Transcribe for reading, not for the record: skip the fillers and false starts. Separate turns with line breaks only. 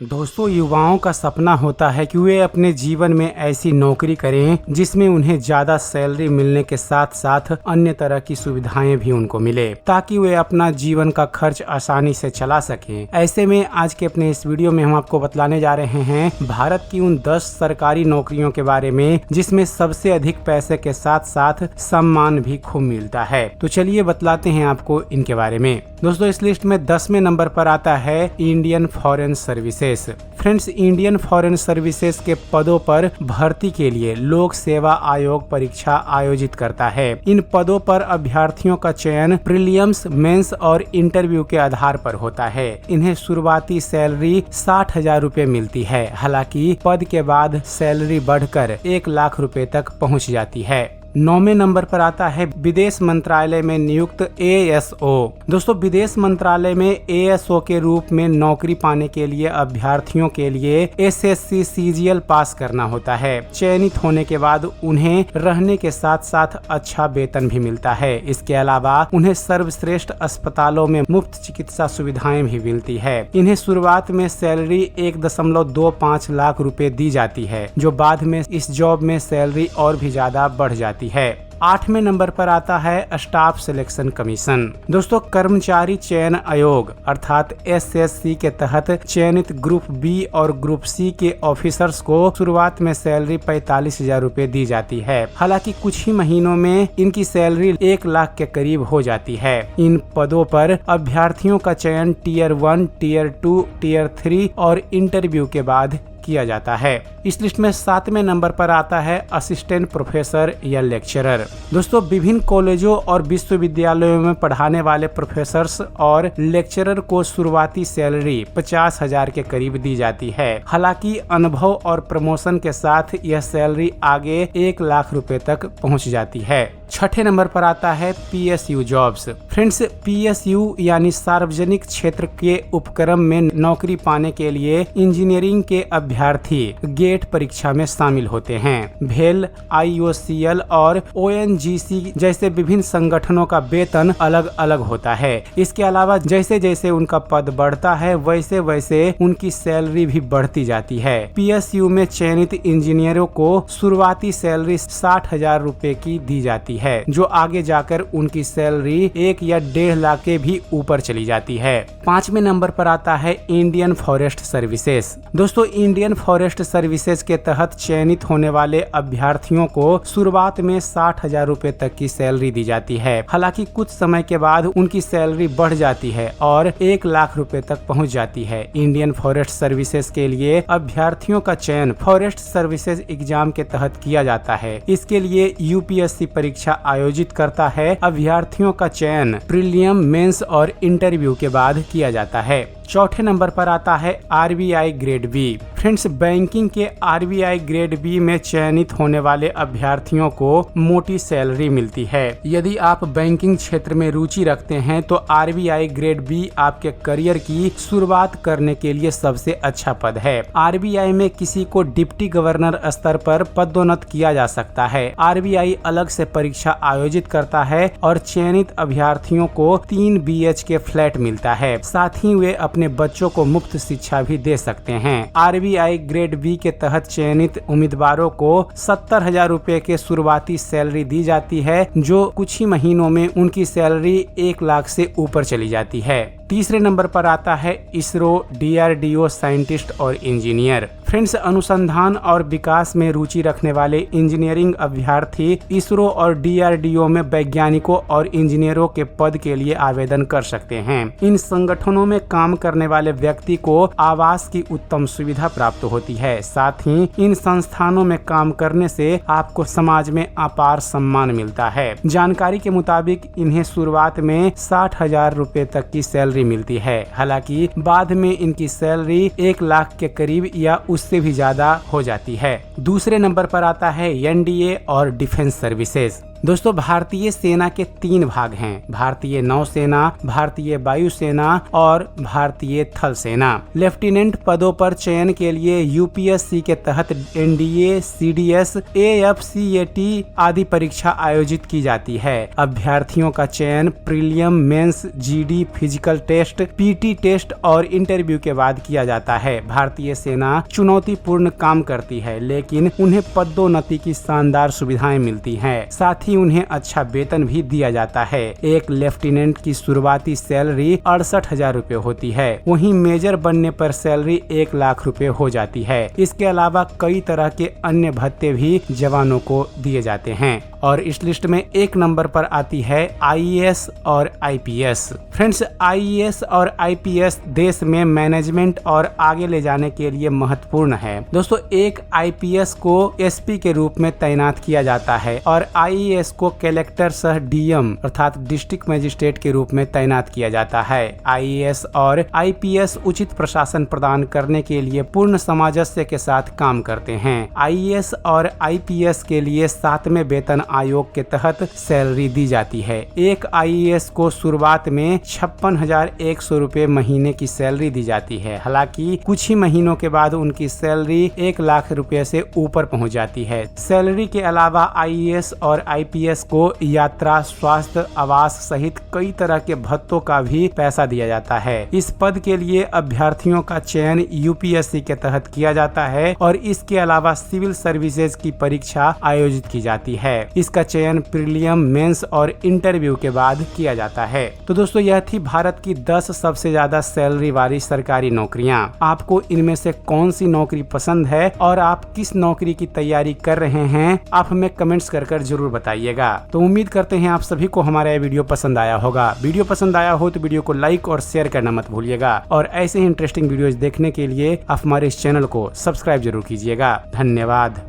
दोस्तों, युवाओं का सपना होता है कि वे अपने जीवन में ऐसी नौकरी करें जिसमें उन्हें ज्यादा सैलरी मिलने के साथ साथ अन्य तरह की सुविधाएं भी उनको मिले, ताकि वे अपना जीवन का खर्च आसानी से चला सकें। ऐसे में आज के अपने इस वीडियो में हम आपको बतलाने जा रहे हैं भारत की उन 10 सरकारी नौकरियों के बारे में जिसमें सबसे अधिक पैसे के साथ साथ सम्मान भी खूब मिलता है। तो चलिए बतलाते हैं आपको इनके बारे में। दोस्तों, इस लिस्ट में 10वें नंबर पर आता है Indian foreign services. Friends, Indian foreign services के पदों पर भर्ती के लिए लोक सेवा आयोग परीक्षा आयोजित करता है। इन पदों पर अभ्यर्थियों का चयन प्रीलिम्स, मेंस और इंटरव्यू के आधार पर होता है। इन्हें शुरुआती सैलरी 60,000 रूपए मिलती है। हालांकि पद के बाद सैलरी बढ़कर 1 लाख रूपए तक पहुंच जाती है। 9वें नंबर पर आता है विदेश मंत्रालय में नियुक्त ASO। दोस्तों, विदेश मंत्रालय में ASO के रूप में नौकरी पाने के लिए अभ्यर्थियों के लिए SSC CGL पास करना होता है। चयनित होने के बाद उन्हें रहने के साथ साथ अच्छा वेतन भी मिलता है। इसके अलावा उन्हें सर्वश्रेष्ठ अस्पतालों में मुफ्त चिकित्सा सुविधाएं भी मिलती है। इन्हें शुरुआत में सैलरी 1.25 लाख रुपए दी जाती है, जो बाद में इस जॉब में सैलरी और भी ज्यादा बढ़ जाती है। 8वें नंबर पर आता है स्टाफ सिलेक्शन कमीशन। दोस्तों, कर्मचारी चयन आयोग अर्थात SSC के तहत चयनित ग्रुप B और ग्रुप C के ऑफिसर्स को शुरुआत में सैलरी 45,000 रूपए दी जाती है। हालांकि कुछ ही महीनों में इनकी सैलरी 1 लाख के करीब हो जाती है। इन पदों पर अभ्यर्थियों का चयन Tier 1, Tier 2, Tier 3 और इंटरव्यू के बाद किया जाता है। इस लिस्ट में 7वें नंबर पर आता है असिस्टेंट प्रोफेसर या लेक्चरर। दोस्तों, विभिन्न कॉलेजों और विश्वविद्यालयों में पढ़ाने वाले प्रोफेसर्स और लेक्चरर को शुरुआती सैलरी 50,000 के करीब दी जाती है। हालांकि अनुभव और प्रमोशन के साथ यह सैलरी आगे 1 लाख रुपए तक पहुंच जाती है। 6ठे नंबर पर आता है PSU जॉब्स। फ्रेंड्स, PSU यानी सार्वजनिक क्षेत्र के उपक्रम में नौकरी पाने के लिए इंजीनियरिंग के अभ्यर्थी गेट परीक्षा में शामिल होते हैं। भेल, IOCL और ONGC जैसे विभिन्न संगठनों का वेतन अलग अलग होता है। इसके अलावा जैसे जैसे उनका पद बढ़ता है वैसे वैसे उनकी सैलरी भी बढ़ती जाती है। PSU में चयनित इंजीनियरों को शुरुआती सैलरी 60,000 रूपए की दी जाती है, जो आगे जाकर उनकी सैलरी 1 या 1.5 लाख के भी ऊपर चली जाती है। 5वें नंबर पर आता है इंडियन फॉरेस्ट सर्विसेज। दोस्तों, इंडियन फॉरेस्ट सर्विसेज के तहत चयनित होने वाले अभ्यर्थियों को शुरुआत में 60,000 रूपए तक की सैलरी दी जाती है। हालांकि कुछ समय के बाद उनकी सैलरी बढ़ जाती है और 1 लाख रुपए तक पहुंच जाती है। इंडियन फॉरेस्ट सर्विसेज के लिए अभ्यर्थियों का चयन फॉरेस्ट सर्विसेज एग्जाम के तहत किया जाता है। इसके लिए UPSC परीक्षा आयोजित करता है। अभ्यर्थियों का चयन प्रीलिम, मेंस और इंटरव्यू के बाद किया जाता है। 4ठे नंबर पर आता है RBI grade B। Friends, banking के RBI ग्रेड B में चयनित होने वाले अभ्यर्थियों को मोटी सैलरी मिलती है। यदि आप बैंकिंग क्षेत्र में रुचि रखते हैं तो RBI ग्रेड B आपके करियर की शुरुआत करने के लिए सबसे अच्छा पद है। RBI में किसी को डिप्टी गवर्नर स्तर पर पदोन्नत किया जा सकता है। RBI अलग से परीक्षा आयोजित करता है और चयनित अभ्यर्थियों को 3 BHK फ्लैट मिलता है। साथ ही वे अपने बच्चों को मुफ्त शिक्षा भी दे सकते हैं। RBI ग्रेड B के तहत चयनित उम्मीदवारों को 70,000 रूपए के शुरुआती सैलरी दी जाती है, जो कुछ ही महीनों में उनकी सैलरी 1 लाख से ऊपर चली जाती है। तीसरे नंबर पर आता है ISRO DRDO साइंटिस्ट और इंजीनियर। फ्रेंड्स, अनुसंधान और विकास में रुचि रखने वाले इंजीनियरिंग अभ्यर्थी ISRO और DRDO में वैज्ञानिकों और इंजीनियरों के पद के लिए आवेदन कर सकते हैं। इन संगठनों में काम करने वाले व्यक्ति को आवास की उत्तम सुविधा प्राप्त होती है। साथ ही इन संस्थानों में काम करने से आपको समाज में अपार सम्मान मिलता है। जानकारी के मुताबिक इन्हें शुरुआत में 60,000 रूपए तक की सैलरी मिलती है। हालांकि बाद में इनकी सैलरी 1 लाख के करीब या उससे भी ज्यादा हो जाती है। दूसरे नंबर पर आता है NDA और डिफेंस सर्विसेज। दोस्तों भारतीय सेना के 3 भाग हैं, भारतीय नौसेना, भारतीय वायुसेना और भारतीय थल सेना। लेफ्टिनेंट पदों पर चयन के लिए यूपीएससी के तहत एनडीए, सीडीएस, एएफसीएटी आदि परीक्षा आयोजित की जाती है। अभ्यर्थियों का चयन prelim, mains, GD, physical test, PT test और इंटरव्यू के बाद किया जाता है। भारतीय सेना चुनौतीपूर्ण काम करती है, लेकिन उन्हें पदोन्नति की शानदार सुविधाएं मिलती हैं। साथ ही उन्हें अच्छा वेतन भी दिया जाता है। एक लेफ्टिनेंट की शुरुआती सैलरी 68,000 रुपए होती है। वहीं मेजर बनने पर सैलरी 1 लाख रुपए हो जाती है। इसके अलावा कई तरह के अन्य भत्ते भी जवानों को दिए जाते हैं। और इस लिस्ट में 1 नंबर पर आती है आईएएस और आईपीएस। फ्रेंड्स, आईएएस और आईपीएस देश में मैनेजमेंट और आगे ले जाने के लिए महत्वपूर्ण है। दोस्तों, एक आईपीएस को एसपी के रूप में तैनात किया जाता है और आईएएस को कलेक्टर सह डीएम अर्थात डिस्ट्रिक्ट मजिस्ट्रेट के रूप में तैनात किया जाता है। आईएएस और आईपीएस उचित प्रशासन प्रदान करने के लिए पूर्ण सामंजस्य के साथ काम करते हैं। आईएएस और आईपीएस के लिए 7वें वेतन आयोग के तहत सैलरी दी जाती है। एक आईएएस को शुरुआत में 56,100 रुपए महीने की सैलरी दी जाती है। हालांकि कुछ ही महीनों के बाद उनकी सैलरी 1 लाख रुपए से ऊपर पहुंच जाती है। सैलरी के अलावा आईएएस और आईपीएस को यात्रा, स्वास्थ्य, आवास सहित कई तरह के भत्तों का भी पैसा दिया जाता है। इस पद के लिए अभ्यर्थियों का चयन यूपीएससी के तहत किया जाता है और इसके अलावा सिविल सर्विसेज की परीक्षा आयोजित की जाती है। इसका चयन प्रीलियम, मेंस और इंटरव्यू के बाद किया जाता है। तो दोस्तों, यह थी भारत की 10 सबसे ज्यादा सैलरी वाली सरकारी नौकरियां। आपको इनमें से कौन सी नौकरी पसंद है और आप किस नौकरी की तैयारी कर रहे हैं, आप हमें कमेंट्स कर जरूर बताइएगा। तो उम्मीद करते हैं आप सभी को हमारा यह वीडियो पसंद आया होगा। वीडियो पसंद आया हो तो वीडियो को लाइक और शेयर करना मत भूलिएगा और ऐसे ही इंटरेस्टिंग वीडियोज देखने के लिए आप हमारे इस चैनल को सब्सक्राइब जरूर कीजिएगा। धन्यवाद।